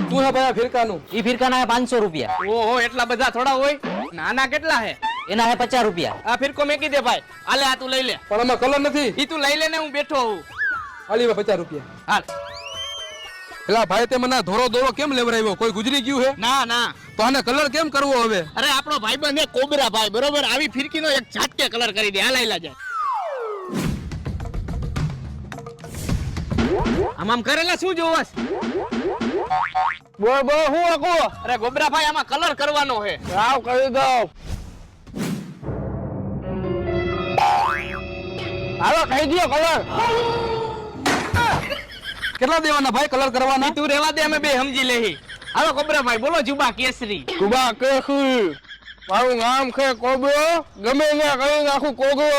શું હે ભાઈ ફિરકાનું? ઈ ફિરકાના 500 રૂપિયા. ઓહો એટલા બધા થોડા હોય. નાના કેટલા હે? એના 50 રૂપિયા. આ ફિરકો મેકી દે ભાઈ. આલે આ તું લઈ લે. પણ આમાં કલર નથી. ઈ તું લઈ લે ને હું બેઠો હું. આલી 50 રૂપિયા. હાલ. એલા ભાઈ તે મને ધોરો દોરો કેમ લેવરાવ્યો? કોઈ ગુજરી ગયું હે? ના ના. તો આને કલર કેમ કરવો હવે? અરે આપણો ભાઈબંધ હે કોબરા ભાઈ બરોબર. આવી ફિરકીનો એક ઝાટકે કલર કરી દે. હાલ જા. આમ કરેલા શું જોવસ? બોલ બોલ હું આકો? અરે ગોબરા ભાઈ આમાં કલર કરવાનો હે. આવ કરી દો. હાલો કહી દો કલર. કેટલા દેવાના ભાઈ કલર કરવાના? તું રેવા દે અમે બે સમજી લેહી. હાલો ગોબરા ભાઈ બોલો જુબા કેસરી. કુબા કેસરી. મારું નામ છે કોબરો. ગમે ત્યાં કરી નાખું કોબરો.